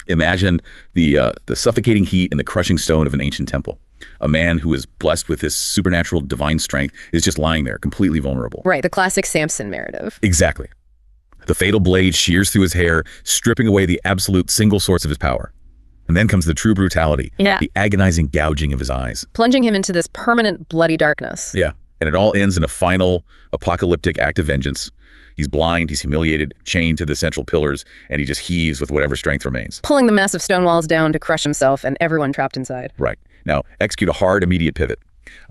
Imagine the suffocating heat and the crushing stone of an ancient temple. A man who is blessed with this supernatural divine strength is just lying there, completely vulnerable. Right, the classic Samson narrative. Exactly. The fatal blade shears through his hair, stripping away the absolute single source of his power. And then comes the true brutality, the agonizing gouging of his eyes. Plunging him into this permanent bloody darkness. Yeah, and it all ends in a final apocalyptic act of vengeance. He's blind, he's humiliated, chained to the central pillars, and he just heaves with whatever strength remains. Pulling the massive stone walls down to crush himself and everyone trapped inside. Right. Now, execute a hard, immediate pivot.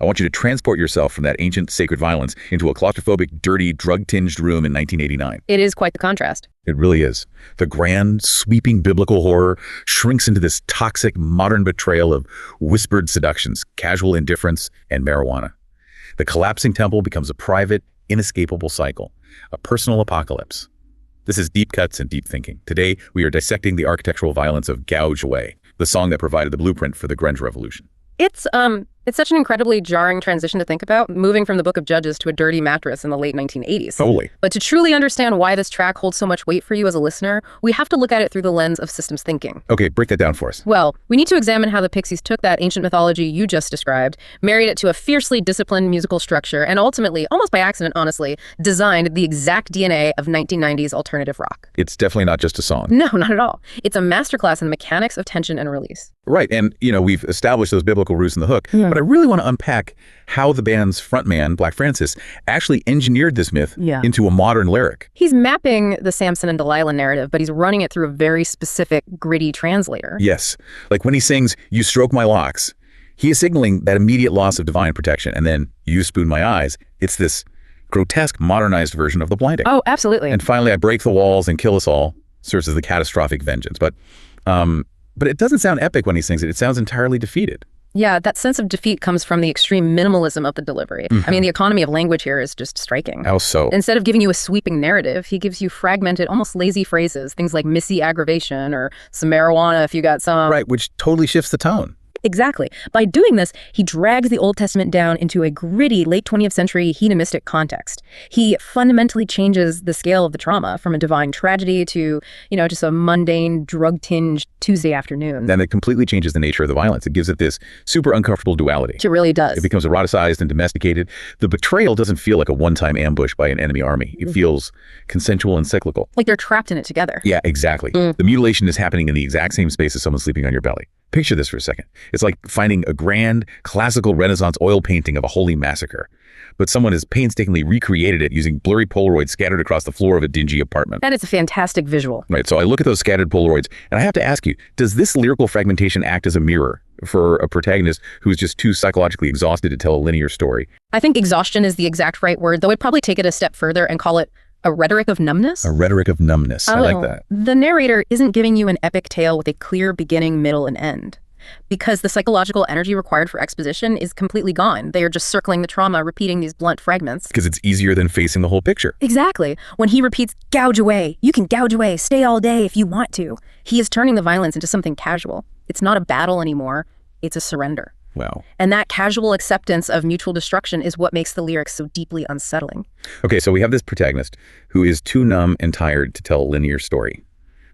I want you to transport yourself from that ancient sacred violence into a claustrophobic, dirty, drug-tinged room in 1989. It is quite the contrast. It really is. The grand, sweeping biblical horror shrinks into this toxic, modern betrayal of whispered seductions, casual indifference, and marijuana. The collapsing temple becomes a private, inescapable cycle, a personal apocalypse. This is Deep Cuts and Deep Thinking. Today, we are dissecting the architectural violence of Gouge Away, the song that provided the blueprint for the Grunge Revolution. It's such an incredibly jarring transition to think about, moving from the Book of Judges to a dirty mattress in the late 1980s. Totally. But to truly understand why this track holds so much weight for you as a listener, we have to look at it through the lens of systems thinking. Okay, break that down for us. Well, we need to examine how the Pixies took that ancient mythology you just described, married it to a fiercely disciplined musical structure, and ultimately, almost by accident, honestly, designed the exact DNA of 1990s alternative rock. It's definitely not just a song. No, not at all. It's a masterclass in the mechanics of tension and release. Right, and we've established those biblical roots in the hook, but I really want to unpack how the band's frontman, Black Francis, actually engineered this myth into a modern lyric. He's mapping the Samson and Delilah narrative, but he's running it through a very specific, gritty translator. Yes, like when he sings, "You stroke my locks," he is signaling that immediate loss of divine protection, and then, "You spoon my eyes," it's this grotesque, modernized version of the blinding. Oh, absolutely. And finally, "I break the walls and kill us all," serves as the catastrophic vengeance. But it doesn't sound epic when he sings it. It sounds entirely defeated. Yeah, that sense of defeat comes from the extreme minimalism of the delivery. I mean, the economy of language here is just striking. How so? Instead of giving you a sweeping narrative, he gives you fragmented, almost lazy phrases, things like missy aggravation or some marijuana if you got some. Right, which totally shifts the tone. Exactly. By doing this, he drags the Old Testament down into a gritty late 20th century hedonistic context. He fundamentally changes the scale of the trauma from a divine tragedy to, just a mundane, drug-tinged Tuesday afternoon. Then it completely changes the nature of the violence. It gives it this super uncomfortable duality. It really does. It becomes eroticized and domesticated. The betrayal doesn't feel like a one-time ambush by an enemy army. It feels consensual and cyclical. Like they're trapped in it together. Yeah, exactly. The mutilation is happening in the exact same space as someone sleeping on your belly. Picture this for a second. It's like finding a grand, classical Renaissance oil painting of a holy massacre, but someone has painstakingly recreated it using blurry Polaroids scattered across the floor of a dingy apartment. And it's a fantastic visual. Right, so I look at those scattered Polaroids, and I have to ask you, does this lyrical fragmentation act as a mirror for a protagonist who's just too psychologically exhausted to tell a linear story? I think exhaustion is the exact right word, though I'd probably take it a step further and call it a rhetoric of numbness? A rhetoric of numbness. I like that. The narrator isn't giving you an epic tale with a clear beginning, middle, and end, because the psychological energy required for exposition is completely gone. They are just circling the trauma, repeating these blunt fragments. Because it's easier than facing the whole picture. Exactly. When he repeats, "Gouge away, you can gouge away, stay all day if you want to," he is turning the violence into something casual. It's not a battle anymore. It's a surrender. Wow. And that casual acceptance of mutual destruction is what makes the lyrics so deeply unsettling. Okay, so we have this protagonist who is too numb and tired to tell a linear story.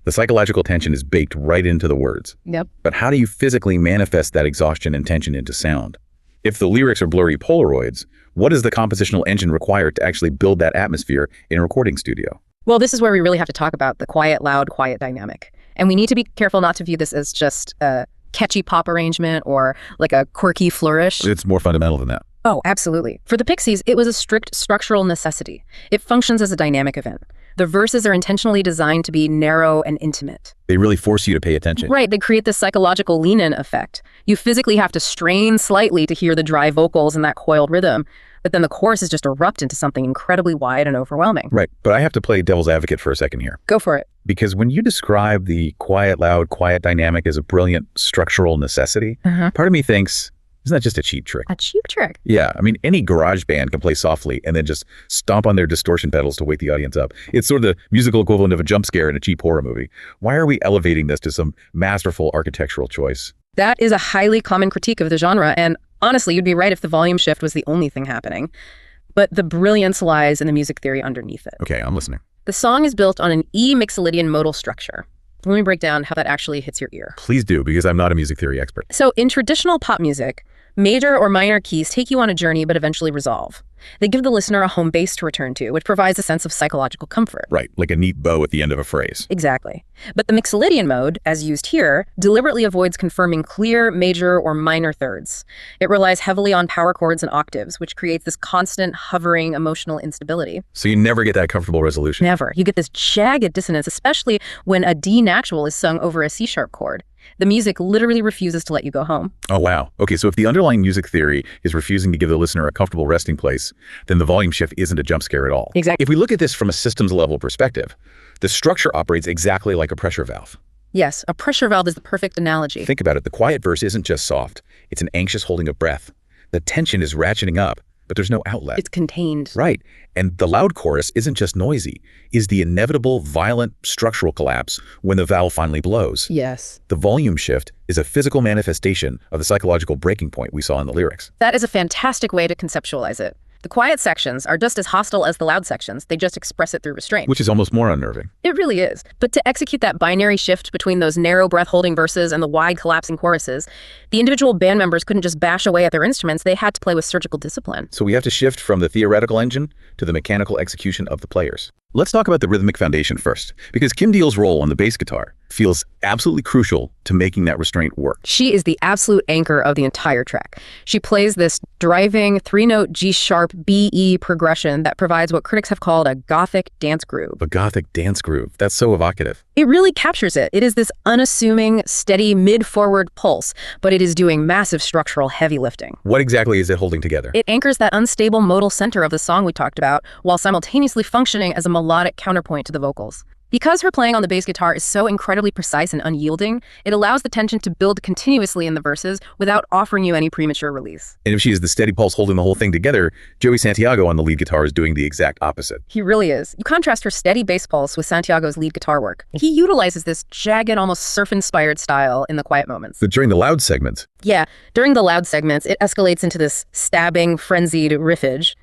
The psychological tension is baked right into the words. Yep. But how do you physically manifest that exhaustion and tension into sound? If the lyrics are blurry Polaroids, what is the compositional engine required to actually build that atmosphere in a recording studio? Well, this is where we really have to talk about the quiet, loud, quiet dynamic. And we need to be careful not to view this as just a catchy pop arrangement or like a quirky flourish. It's more fundamental than that. Oh, absolutely. For the Pixies, it was a strict structural necessity. It functions as a dynamic event. The verses are intentionally designed to be narrow and intimate. They really force you to pay attention. Right, they create this psychological lean-in effect. You physically have to strain slightly to hear the dry vocals and that coiled rhythm, but then the chorus is just erupt into something incredibly wide and overwhelming. Right, but I have to play devil's advocate for a second here. Go for it. Because when you describe the quiet, loud, quiet dynamic as a brilliant structural necessity, part of me thinks, isn't that just a cheap trick? A cheap trick? Yeah, I mean, any garage band can play softly and then just stomp on their distortion pedals to wake the audience up. It's sort of the musical equivalent of a jump scare in a cheap horror movie. Why are we elevating this to some masterful architectural choice? That is a highly common critique of the genre, and honestly, you'd be right if the volume shift was the only thing happening. But the brilliance lies in the music theory underneath it. Okay, I'm listening. The song is built on an E Mixolydian modal structure. Let me break down how that actually hits your ear. Please do, because I'm not a music theory expert. So in traditional pop music, major or minor keys take you on a journey but eventually resolve. They give the listener a home base to return to, which provides a sense of psychological comfort. Right, like a neat bow at the end of a phrase. Exactly. But the Mixolydian mode, as used here, deliberately avoids confirming clear, major, or minor thirds. It relies heavily on power chords and octaves, which creates this constant, hovering, emotional instability. So you never get that comfortable resolution. Never. You get this jagged dissonance, especially when a D natural is sung over a C-sharp chord. The music literally refuses to let you go home. Oh, wow. Okay, so if the underlying music theory is refusing to give the listener a comfortable resting place, then the volume shift isn't a jump scare at all. Exactly. If we look at this from a systems level perspective, the structure operates exactly like a pressure valve. Yes, a pressure valve is the perfect analogy. Think about it. The quiet verse isn't just soft. It's an anxious holding of breath. The tension is ratcheting up, but there's no outlet. It's contained. Right. And the loud chorus isn't just noisy, is the inevitable violent structural collapse when the valve finally blows. Yes. The volume shift is a physical manifestation of the psychological breaking point we saw in the lyrics. That is a fantastic way to conceptualize it. The quiet sections are just as hostile as the loud sections. They just express it through restraint. Which is almost more unnerving. It really is. But to execute that binary shift between those narrow breath-holding verses and the wide collapsing choruses, the individual band members couldn't just bash away at their instruments. They had to play with surgical discipline. So we have to shift from the theoretical engine to the mechanical execution of the players. Let's talk about the rhythmic foundation first, because Kim Deal's role on the bass guitar feels absolutely crucial to making that restraint work. She is the absolute anchor of the entire track. She plays this driving three-note G-sharp B-E progression that provides what critics have called a gothic dance groove. A gothic dance groove. That's so evocative. It really captures it. It is this unassuming, steady mid-forward pulse, but it is doing massive structural heavy lifting. What exactly is it holding together? It anchors that unstable modal center of the song we talked about, while simultaneously functioning as a melodic counterpoint to the vocals. Because her playing on the bass guitar is so incredibly precise and unyielding, it allows the tension to build continuously in the verses without offering you any premature release. And if she is the steady pulse holding the whole thing together, Joey Santiago on the lead guitar is doing the exact opposite. He really is. You contrast her steady bass pulse with Santiago's lead guitar work. He utilizes this jagged, almost surf-inspired style in the quiet moments. But during the loud segments. Yeah, during the loud segments, it escalates into this stabbing, frenzied riffage.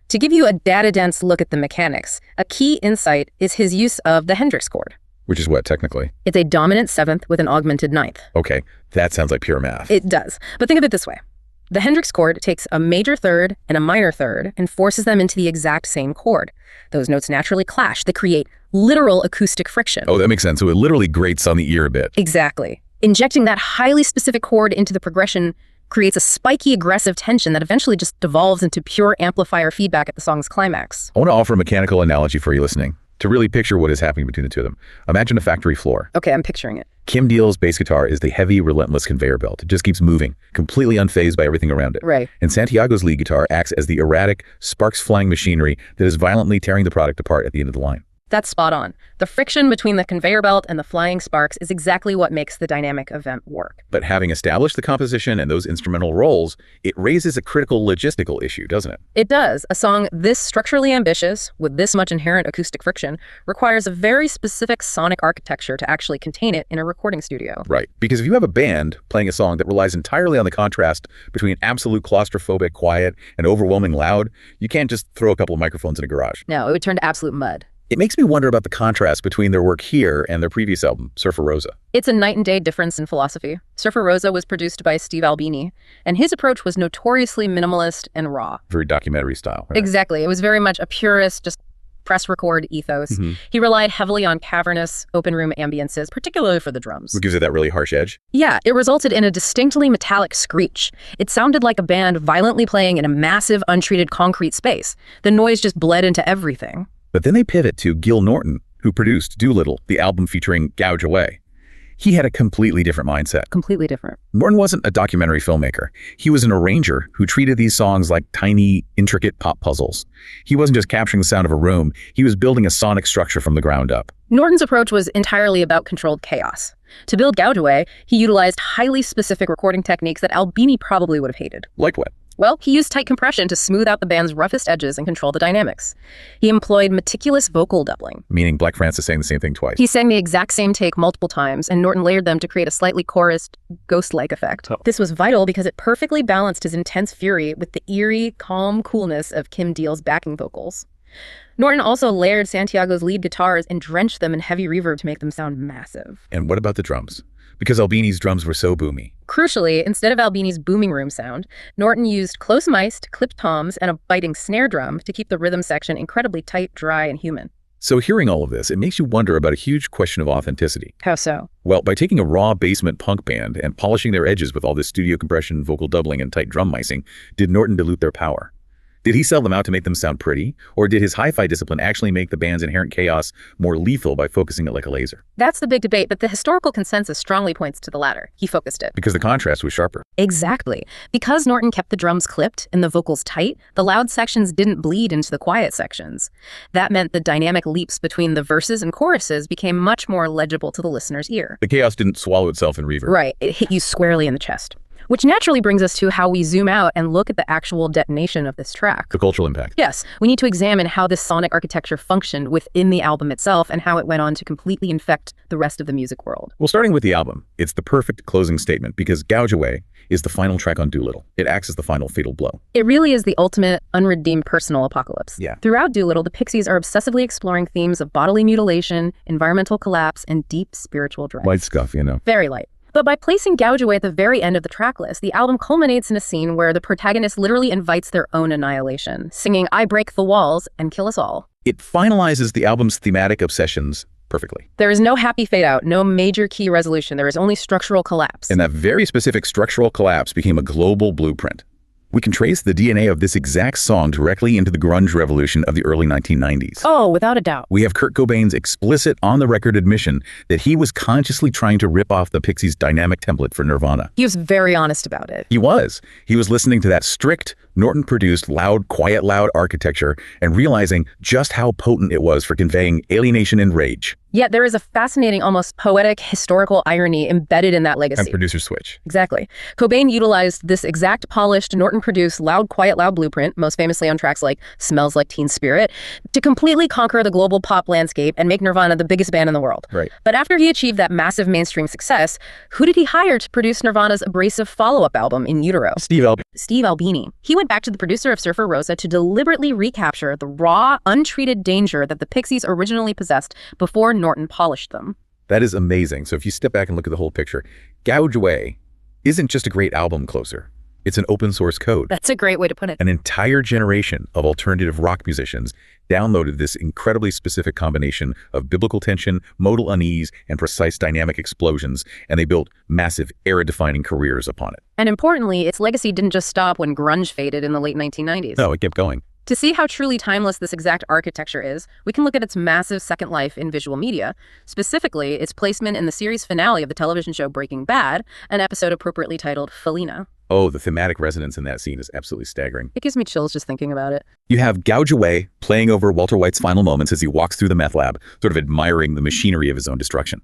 To give you a data-dense look at the mechanics, a key insight is his use of the Hendrix chord. Which is what, technically? It's a dominant seventh with an augmented ninth. Okay, that sounds like pure math. It does. But think of it this way. The Hendrix chord takes a major third and a minor third and forces them into the exact same chord. Those notes naturally clash. They create literal acoustic friction. Oh, that makes sense. So it literally grates on the ear a bit. Exactly. Injecting that highly specific chord into the progression creates a spiky, aggressive tension that eventually just devolves into pure amplifier feedback at the song's climax. I want to offer a mechanical analogy for you listening to really picture what is happening between the two of them. Imagine a factory floor. Okay, I'm picturing it. Kim Deal's bass guitar is the heavy, relentless conveyor belt. It just keeps moving, completely unfazed by everything around it. Right. And Santiago's lead guitar acts as the erratic, sparks-flying machinery that is violently tearing the product apart at the end of the line. That's spot on. The friction between the conveyor belt and the flying sparks is exactly what makes the dynamic event work. But having established the composition and those instrumental roles, it raises a critical logistical issue, doesn't it? It does. A song this structurally ambitious, with this much inherent acoustic friction, requires a very specific sonic architecture to actually contain it in a recording studio. Right. Because if you have a band playing a song that relies entirely on the contrast between absolute claustrophobic quiet and overwhelming loud, you can't just throw a couple of microphones in a garage. No, it would turn to absolute mud. It makes me wonder about the contrast between their work here and their previous album, Surfer Rosa. It's a night and day difference in philosophy. Surfer Rosa was produced by Steve Albini, and his approach was notoriously minimalist and raw. Very documentary style. Right? Exactly. It was very much a purist, just press record ethos. He relied heavily on cavernous, open room ambiances, particularly for the drums. What gives it that really harsh edge? Yeah, it resulted in a distinctly metallic screech. It sounded like a band violently playing in a massive, untreated concrete space. The noise just bled into everything. But then they pivot to Gil Norton, who produced Doolittle, the album featuring Gouge Away. He had a completely different mindset. Completely different. Norton wasn't a documentary filmmaker. He was an arranger who treated these songs like tiny, intricate pop puzzles. He wasn't just capturing the sound of a room. He was building a sonic structure from the ground up. Norton's approach was entirely about controlled chaos. To build Gouge Away, he utilized highly specific recording techniques that Albini probably would have hated. Like what? Well, he used tight compression to smooth out the band's roughest edges and control the dynamics. He employed meticulous vocal doubling. Meaning Black Francis saying the same thing twice. He sang the exact same take multiple times, and Norton layered them to create a slightly chorused, ghost-like effect. Oh. This was vital because it perfectly balanced his intense fury with the eerie, calm coolness of Kim Deal's backing vocals. Norton also layered Santiago's lead guitars and drenched them in heavy reverb to make them sound massive. And what about the drums? Because Albini's drums were so boomy. Crucially, instead of Albini's booming room sound, Norton used close-miced, clipped toms, and a biting snare drum to keep the rhythm section incredibly tight, dry, and human. So hearing all of this, it makes you wonder about a huge question of authenticity. How so? Well, by taking a raw basement punk band and polishing their edges with all this studio compression, vocal doubling, and tight drum micing, did Norton dilute their power? Did he sell them out to make them sound pretty? Or did his hi-fi discipline actually make the band's inherent chaos more lethal by focusing it like a laser? That's the big debate, but the historical consensus strongly points to the latter. He focused it. Because the contrast was sharper. Exactly. Because Norton kept the drums clipped and the vocals tight, the loud sections didn't bleed into the quiet sections. That meant the dynamic leaps between the verses and choruses became much more legible to the listener's ear. The chaos didn't swallow itself in reverb. Right. It hit you squarely in the chest. Which naturally brings us to how we zoom out and look at the actual detonation of this track. The cultural impact. Yes, we need to examine how this sonic architecture functioned within the album itself and how it went on to completely infect the rest of the music world. Well, starting with the album, it's the perfect closing statement because Gouge Away is the final track on Doolittle. It acts as the final fatal blow. It really is the ultimate unredeemed personal apocalypse. Yeah. Throughout Doolittle, the Pixies are obsessively exploring themes of bodily mutilation, environmental collapse, and deep spiritual dread. Light stuff, you know. Very light. But by placing Gouge Away at the very end of the track list, the album culminates in a scene where the protagonist literally invites their own annihilation, singing "I break the walls and kill us all." It finalizes the album's thematic obsessions perfectly. There is no happy fade out, no major key resolution. There is only structural collapse. And that very specific structural collapse became a global blueprint. We can trace the DNA of this exact song directly into the grunge revolution of the early 1990s. Oh, without a doubt. We have Kurt Cobain's explicit on-the-record admission that he was consciously trying to rip off the Pixies' dynamic template for Nirvana. He was very honest about it. He was. He was listening to that strict, Norton-produced, loud, quiet, loud architecture and realizing just how potent it was for conveying alienation and rage. Yet there is a fascinating, almost poetic, historical irony embedded in that legacy. And producer switch. Exactly. Cobain utilized this exact polished, Norton-produced, loud, quiet, loud blueprint, most famously on tracks like Smells Like Teen Spirit, to completely conquer the global pop landscape and make Nirvana the biggest band in the world. Right. But after he achieved that massive mainstream success, who did he hire to produce Nirvana's abrasive follow-up album, In Utero? Steve Albini. He went back to the producer of Surfer Rosa to deliberately recapture the raw, untreated danger that the Pixies originally possessed before Norton polished them. That is amazing. So if you step back and look at the whole picture, Gouge Away isn't just a great album closer. It's an open source code. That's a great way to put it. An entire generation of alternative rock musicians downloaded this incredibly specific combination of biblical tension, modal unease, and precise dynamic explosions, and they built massive era-defining careers upon it. And importantly, its legacy didn't just stop when grunge faded in the late 1990s. No, it kept going. To see how truly timeless this exact architecture is, we can look at its massive second life in visual media, specifically its placement in the series finale of the television show Breaking Bad, an episode appropriately titled Felina. Oh, the thematic resonance in that scene is absolutely staggering. It gives me chills just thinking about it. You have Gouge Away playing over Walter White's final moments as he walks through the meth lab, sort of admiring the machinery of his own destruction.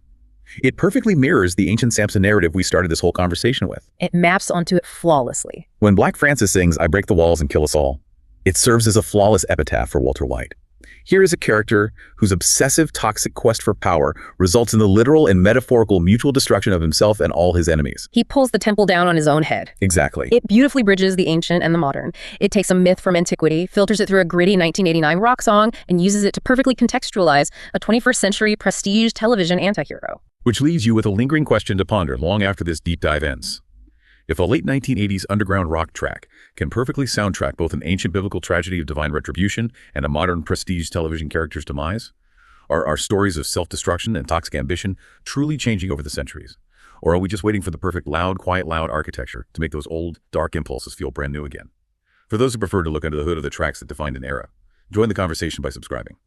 It perfectly mirrors the ancient Samson narrative we started this whole conversation with. It maps onto it flawlessly. When Black Francis sings, "I break the walls and kill us all," it serves as a flawless epitaph for Walter White. Here is a character whose obsessive, toxic quest for power results in the literal and metaphorical mutual destruction of himself and all his enemies. He pulls the temple down on his own head. Exactly. It beautifully bridges the ancient and the modern. It takes a myth from antiquity, filters it through a gritty 1989 rock song, and uses it to perfectly contextualize a 21st century prestige television antihero. Which leaves you with a lingering question to ponder long after this deep dive ends. If a late 1980s underground rock track can perfectly soundtrack both an ancient biblical tragedy of divine retribution and a modern prestige television character's demise, are our stories of self-destruction and toxic ambition truly changing over the centuries? Or are we just waiting for the perfect loud, quiet, loud architecture to make those old, dark impulses feel brand new again? For those who prefer to look under the hood of the tracks that defined an era, join the conversation by subscribing.